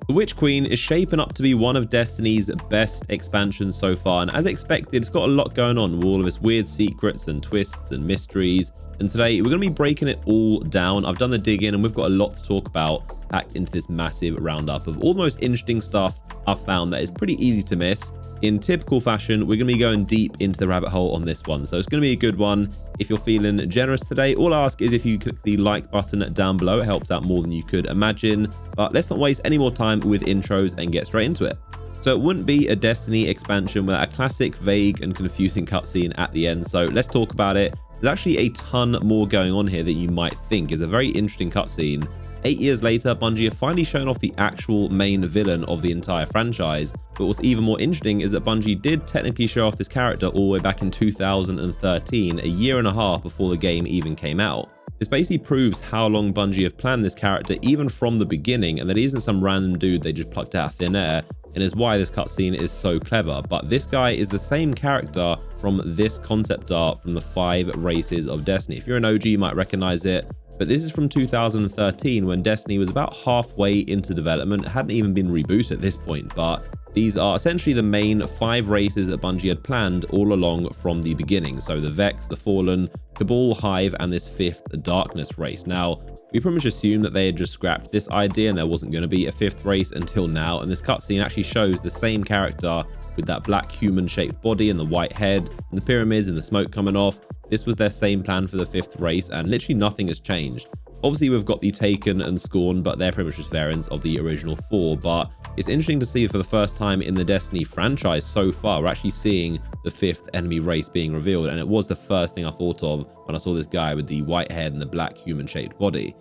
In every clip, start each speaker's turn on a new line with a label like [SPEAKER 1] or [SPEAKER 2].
[SPEAKER 1] The Witch Queen is shaping up to be one of Destiny's best expansions so far, and as expected, it's got a lot going on with all of its weird secrets and twists and mysteries. And today we're going to be breaking it all down. I've done the digging and we've got a lot to talk about packed into this massive roundup of all the most interesting stuff I've found that is pretty easy to miss. In typical fashion, we're going to be going deep into the rabbit hole on this one, so it's going to be a good one. If you're feeling generous today, all I ask is if you click the like button down below. It helps out more than you could imagine. But let's not waste any more time with intros and get straight into it. So it wouldn't be a Destiny expansion without a classic, vague and confusing cutscene at the end, so let's talk about it. There's actually a ton more going on here than you might think. Is a very interesting cutscene. 8 years later, Bungie have finally shown off the actual main villain of the entire franchise. But what's even more interesting is that Bungie did technically show off this character all the way back in 2013, a year and a half before the game even came out. This basically proves how long Bungie have planned this character even from the beginning, and that he isn't some random dude they just plucked out of thin air, and is why this cutscene is so clever. But this guy is the same character from this concept art from the 5 races of Destiny. If you're an OG, you might recognize it. But this is from 2013 when Destiny was about halfway into development. It hadn't even been rebooted at this point, but these are essentially the main 5 races that Bungie had planned all along from the beginning. So the Vex, the Fallen, Cabal, Hive, and this 5th Darkness race. Now, we pretty much assumed that they had just scrapped this idea and there wasn't going to be a 5th race until now, and this cutscene actually shows the same character with that black human-shaped body and the white head and the pyramids and the smoke coming off. This was their same plan for the 5th race, and literally nothing has changed. Obviously, we've got the Taken and Scorn, but they're pretty much just variants of the original 4. But it's interesting to see for the first time in the Destiny franchise so far, we're actually seeing the 5th enemy race being revealed. And it was the first thing I thought of when I saw this guy with the white head and the black human-shaped body.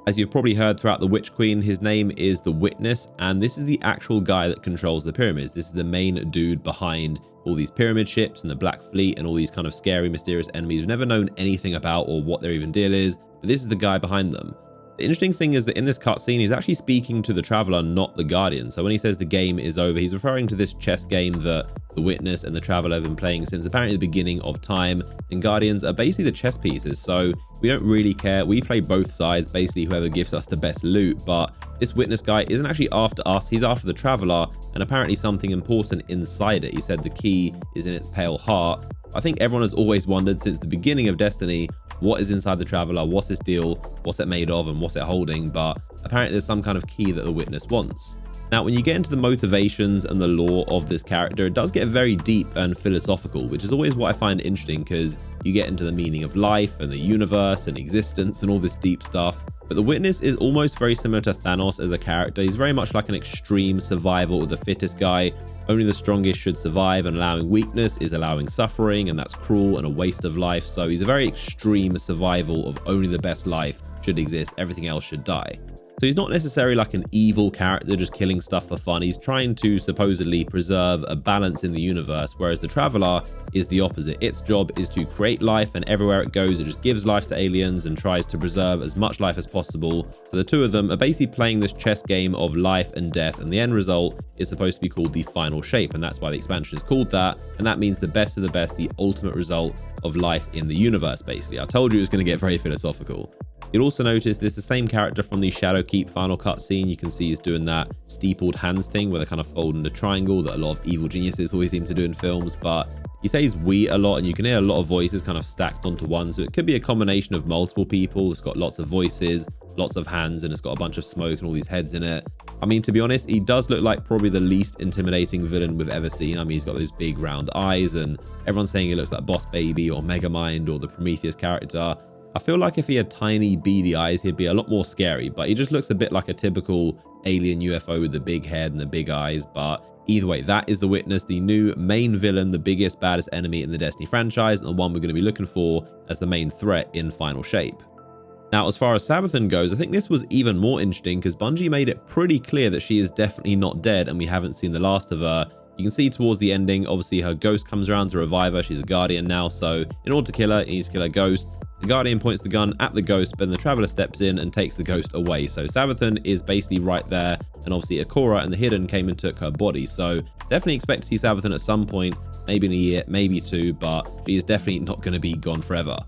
[SPEAKER 1] As you've probably heard throughout the Witch Queen, his name is the Witness, and this is the actual guy that controls the pyramids. This is the main dude behind all these pyramid ships and the Black Fleet and all these kind of scary, mysterious enemies we've never known anything about or what their even deal is, but this is the guy behind them. The interesting thing is that in this cutscene, he's actually speaking to the Traveler, not the Guardian. So when he says the game is over, he's referring to this chess game that the Witness and the Traveler have been playing since apparently the beginning of time, and Guardians are basically the chess pieces, so we don't really care. We play both sides, basically whoever gives us the best loot, but this Witness guy isn't actually after us, he's after the Traveler, and apparently something important inside it. He said the key is in its pale heart. I think everyone has always wondered since the beginning of Destiny, what is inside the Traveler, what's his deal, what's it made of, and what's it holding, but apparently there's some kind of key that the Witness wants. Now, when you get into the motivations and the lore of this character, it does get very deep and philosophical, which is always what I find interesting because you get into the meaning of life and the universe and existence and all this deep stuff. But the Witness is almost very similar to Thanos as a character. He's very much like an extreme survival of the fittest guy. Only the strongest should survive, and allowing weakness is allowing suffering, and that's cruel and a waste of life. So he's a very extreme survival of only the best life should exist, everything else should die. So he's not necessarily like an evil character just killing stuff for fun. He's trying to supposedly preserve a balance in the universe, whereas the Traveler is the opposite. Its job is to create life, and everywhere it goes, it just gives life to aliens and tries to preserve as much life as possible. So the two of them are basically playing this chess game of life and death, and the end result is supposed to be called the final shape, and that's why the expansion is called that. And that means the best of the best, the ultimate result of life in the universe, basically. I told you it was going to get very philosophical. You'll also notice this is the same character from the Shadowkeep final cutscene. You can see he's doing that steepled hands thing where they kind of fold in the triangle that a lot of evil geniuses always seem to do in films. But he says we a lot, and you can hear a lot of voices kind of stacked onto one. So it could be a combination of multiple people. It's got lots of voices, lots of hands, and it's got a bunch of smoke and all these heads in it. I mean, to be honest, he does look like probably the least intimidating villain we've ever seen. I mean, he's got those big round eyes, and everyone's saying he looks like Boss Baby or Megamind or the Prometheus character. I feel like if he had tiny beady eyes, he'd be a lot more scary, but he just looks a bit like a typical alien UFO with the big head and the big eyes. But either way, that is the Witness, the new main villain, the biggest, baddest enemy in the Destiny franchise, and the one we're going to be looking for as the main threat in Final Shape. Now, as far as Sabathan goes, I think this was even more interesting because Bungie made it pretty clear that she is definitely not dead and we haven't seen the last of her. You can see towards the ending, obviously her ghost comes around to revive her. She's a Guardian now, so in order to kill her, he needs to kill her ghost. The Guardian points the gun at the ghost, but then the Traveler steps in and takes the ghost away. So Savathan is basically right there, and obviously Akora and the Hidden came and took her body. So definitely expect to see Savathan at some point, maybe in a year, maybe 2, but she is definitely not going to be gone forever.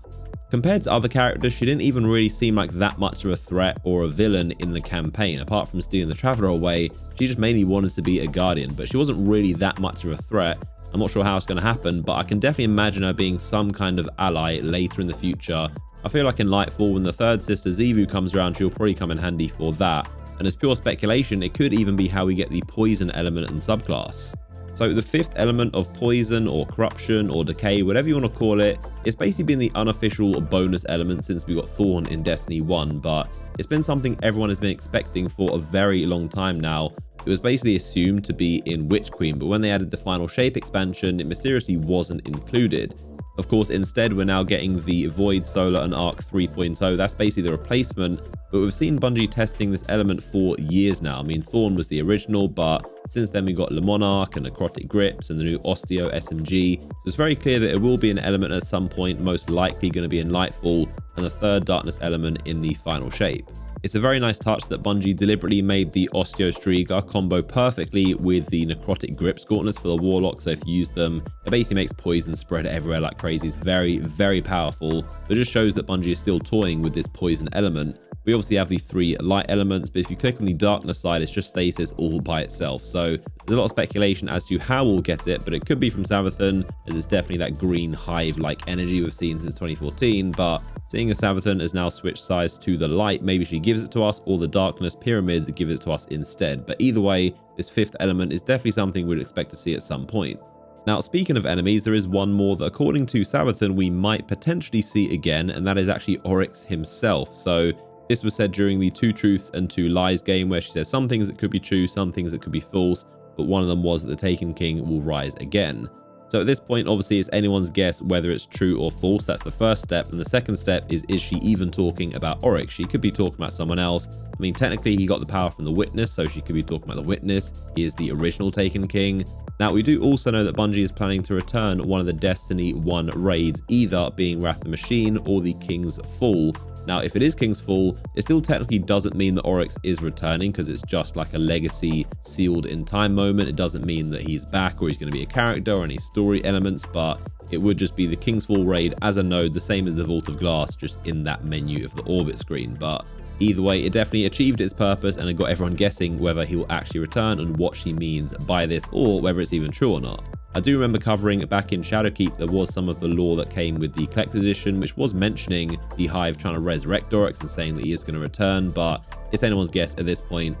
[SPEAKER 1] Compared to other characters, she didn't even really seem like that much of a threat or a villain in the campaign. Apart from stealing the Traveler away, she just mainly wanted to be a Guardian, but she wasn't really that much of a threat. I'm not sure how it's going to happen, but I can definitely imagine her being some kind of ally later in the future. I feel like in Lightfall, when the third sister Xivu comes around, she'll probably come in handy for that. And as pure speculation, it could even be how we get the poison element and subclass. So the fifth element of poison or corruption or decay, whatever you want to call it, it's basically been the unofficial bonus element since we got Thorn in Destiny 1, but it's been something everyone has been expecting for a very long time now. It was basically assumed to be in Witch Queen, but when they added the final shape expansion, it mysteriously wasn't included. Of course, instead, we're now getting the Void, Solar, and Arc 3.0. That's basically the replacement, but we've seen Bungie testing this element for years now. I mean, Thorn was the original, but since then we got Le Monarch and Necrotic Grips and the new Osteo SMG. So it's very clear that it will be an element at some point, most likely going to be in Lightfall, and the third darkness element in the final shape. It's a very nice touch that Bungie deliberately made the Osteo Striga combo perfectly with the Necrotic Grips gauntlets for the Warlock, so if you use them, it basically makes poison spread everywhere like crazy. It's very, very powerful. It just shows that Bungie is still toying with this poison element. We obviously have the 3 light elements, but if you click on the darkness side, it's just stasis all by itself. So there's a lot of speculation as to how we'll get it, but it could be from Savathan, as it's definitely that green hive-like energy we've seen since 2014. But seeing as Savathan has now switched sides to the light, maybe she gives it to us, or the darkness pyramids give it to us instead. But either way, this fifth element is definitely something we'd expect to see at some point. Now, speaking of enemies, there is one more that according to Sabathan we might potentially see again, and that is actually Oryx himself. So this was said during the 2 Truths and 2 Lies game, where she says some things that could be true, some things that could be false, but one of them was that the Taken King will rise again. So at this point, obviously, it's anyone's guess whether it's true or false. That's the first step. And the second step is she even talking about Oryx? She could be talking about someone else. I mean, technically, he got the power from the Witness, so she could be talking about the Witness. He is the original Taken King. Now, we do also know that Bungie is planning to return one of the Destiny 1 raids, either being Wrath the Machine or the King's Fall. Now, if it is King's Fall, it still technically doesn't mean that Oryx is returning, because it's just like a legacy sealed in time moment. It doesn't mean that he's back or he's going to be a character or any story elements, but it would just be the King's Fall raid as a node, the same as the Vault of Glass, just in that menu of the orbit screen. But either way, it definitely achieved its purpose and it got everyone guessing whether he will actually return and what she means by this, or whether it's even true or not. I do remember covering back in Shadowkeep, there was some of the lore that came with the Collector's Edition, which was mentioning the Hive trying to resurrect Oryx and saying that he is going to return, but it's anyone's guess at this point.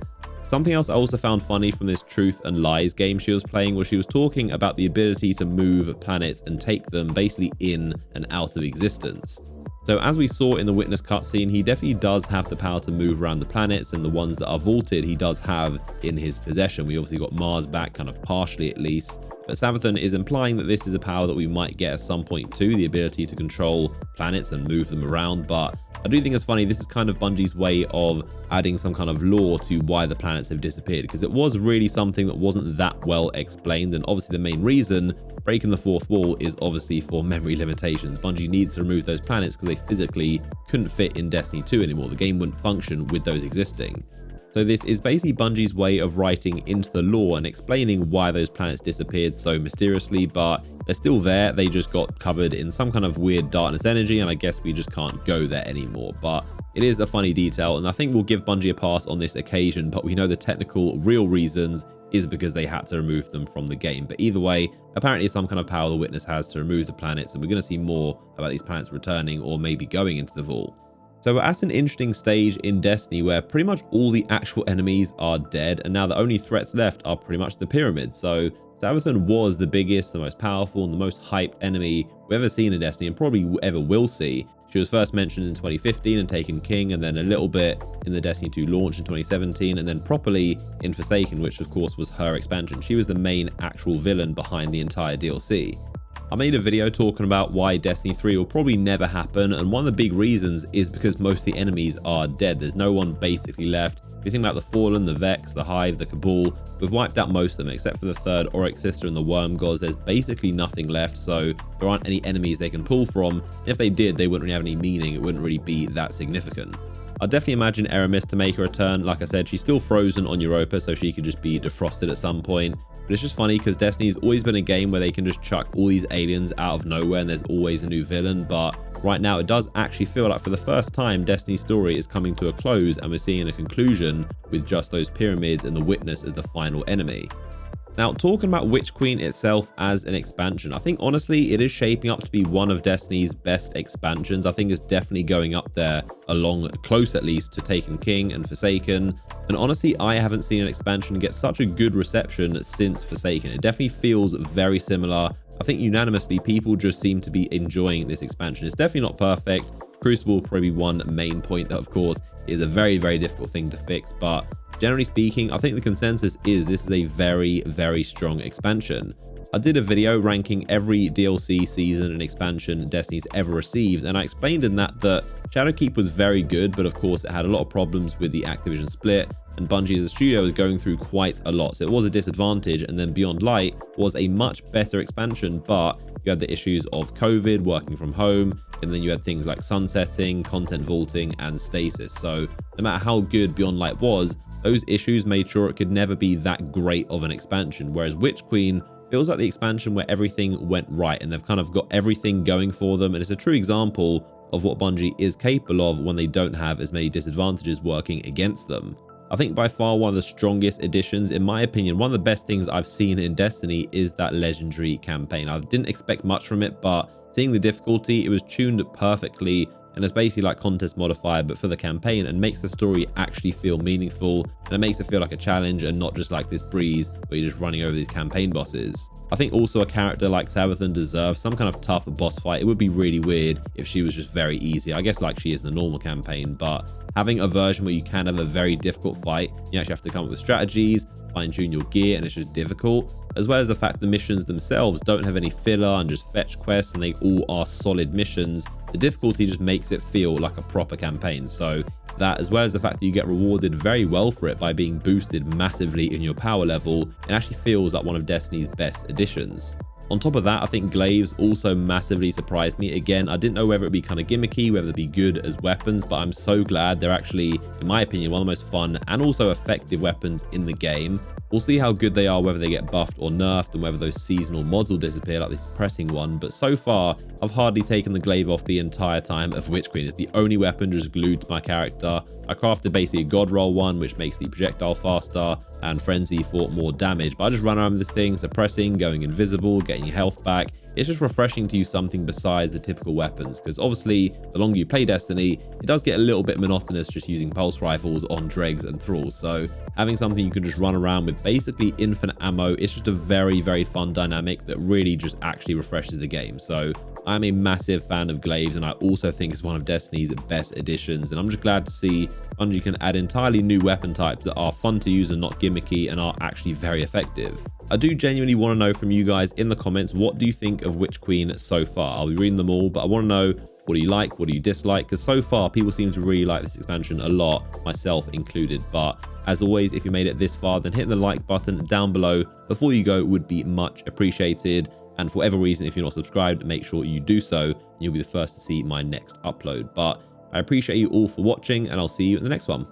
[SPEAKER 1] Something else I also found funny from this Truth and Lies game she was playing was she was talking about the ability to move planets and take them basically in and out of existence. So as we saw in the Witness cutscene, he definitely does have the power to move around the planets, and the ones that are vaulted he does have in his possession. We obviously got Mars back, kind of partially at least. But Savathan is implying that this is a power that we might get at some point too, the ability to control planets and move them around. But I do think it's funny, this is kind of Bungie's way of adding some kind of lore to why the planets have disappeared, because it was really something that wasn't that well explained, and obviously the main reason breaking the fourth wall is obviously for memory limitations. Bungie needs to remove those planets because they physically couldn't fit in Destiny 2 anymore. The game wouldn't function with those existing. So this is basically Bungie's way of writing into the lore and explaining why those planets disappeared so mysteriously, but they're still there. They just got covered in some kind of weird darkness energy, and I guess we just can't go there anymore. But it is a funny detail, and I think we'll give Bungie a pass on this occasion, but we know the technical real reasons is because they had to remove them from the game. But either way, apparently some kind of power the Witness has to remove the planets, and we're going to see more about these planets returning or maybe going into the vault. So we're at an interesting stage in Destiny where pretty much all the actual enemies are dead, and now the only threats left are pretty much the pyramids. So Savathan was the biggest, the most powerful, and the most hyped enemy we've ever seen in Destiny, and probably ever will see. She was first mentioned in 2015 and Taken King, and then a little bit in the Destiny 2 launch in 2017, and then properly in Forsaken, which of course was her expansion. She was the main actual villain behind the entire DLC. I made a video talking about why Destiny 3 will probably never happen, and one of the big reasons is because most of the enemies are dead. There's no one basically left. If you think about the Fallen, the Vex, the Hive, the Cabal, we've wiped out most of them except for the third Oryx sister and the Worm Gods. There's basically nothing left, so there aren't any enemies they can pull from. If they did, they wouldn't really have any meaning. It wouldn't really be that significant. I'd definitely imagine Eramis to make a return. Like I said, she's still frozen on Europa, so she could just be defrosted at some point. But it's just funny because Destiny's always been a game where they can just chuck all these aliens out of nowhere and there's always a new villain. But right now it does actually feel like for the first time Destiny's story is coming to a close and we're seeing a conclusion with just those pyramids and the Witness as the final enemy. Now, talking about Witch Queen itself as an expansion, I think honestly it is shaping up to be one of Destiny's best expansions. I think it's definitely going up there along close at least to Taken King and Forsaken. And honestly, I haven't seen an expansion get such a good reception since Forsaken. It definitely feels very similar. I think unanimously people just seem to be enjoying this expansion. It's definitely not perfect. Crucible will probably be one main point that of course is a very, very difficult thing to fix, but generally speaking, I think the consensus is this is a very, very strong expansion. I did a video ranking every DLC, season, and expansion Destiny's ever received, and I explained in that Shadowkeep was very good, but of course it had a lot of problems with the Activision split, and Bungie as a studio was going through quite a lot, so it was a disadvantage. And then Beyond Light was a much better expansion, but you had the issues of COVID, working from home, and then you had things like sunsetting, content vaulting, and stasis. So no matter how good Beyond Light was, those issues made sure it could never be that great of an expansion, whereas Witch Queen feels like the expansion where everything went right and they've kind of got everything going for them, and it's a true example of what Bungie is capable of when they don't have as many disadvantages working against them. I think by far one of the strongest additions, in my opinion, one of the best things I've seen in Destiny is that legendary campaign. I didn't expect much from it, but seeing the difficulty, it was tuned perfectly, and it's basically like contest modifier but for the campaign, and makes the story actually feel meaningful, and it makes it feel like a challenge and not just like this breeze where you're just running over these campaign bosses. I think also a character like Sabathan deserves some kind of tough boss fight. It would be really weird if she was just very easy, I guess like she is in the normal campaign, but having a version where you can have a very difficult fight, you actually have to come up with strategies, fine-tune your gear, and it's just difficult, as well as the fact the missions themselves don't have any filler and just fetch quests, and they all are solid missions. The difficulty just makes it feel like a proper campaign. So that, as well as the fact that you get rewarded very well for it by being boosted massively in your power level, it actually feels like one of Destiny's best additions. On top of that, I think glaives also massively surprised me. Again, I didn't know whether it'd be kind of gimmicky, whether they'd be good as weapons, but I'm so glad they're actually, in my opinion, one of the most fun and also effective weapons in the game. We'll see how good they are, whether they get buffed or nerfed, and whether those seasonal mods will disappear like this pressing one. But so far, I've hardly taken the glaive off the entire time of Witch Queen. It's the only weapon just glued to my character. I crafted basically a god roll one, which makes the projectile faster, and frenzy for more damage. But I just run around with this thing, suppressing, going invisible, getting your health back. It's just refreshing to use something besides the typical weapons, because obviously the longer you play Destiny, it does get a little bit monotonous just using pulse rifles on dregs and thralls. So having something you can just run around with basically infinite ammo, it's just a very, very fun dynamic that really just actually refreshes the game. So I'm a massive fan of glaives, and I also think it's one of Destiny's best additions, and I'm just glad to see Bungie can add entirely new weapon types that are fun to use and not gimmicky and are actually very effective. I do genuinely want to know from you guys in the comments, what do you think of Witch Queen so far? I'll be reading them all, but I want to know, what do you like, what do you dislike? Because so far people seem to really like this expansion a lot, myself included. But as always, if you made it this far, then hitting the like button down below before you go would be much appreciated. And for whatever reason, if you're not subscribed, make sure you do so, and you'll be the first to see my next upload. But I appreciate you all for watching, and I'll see you in the next one.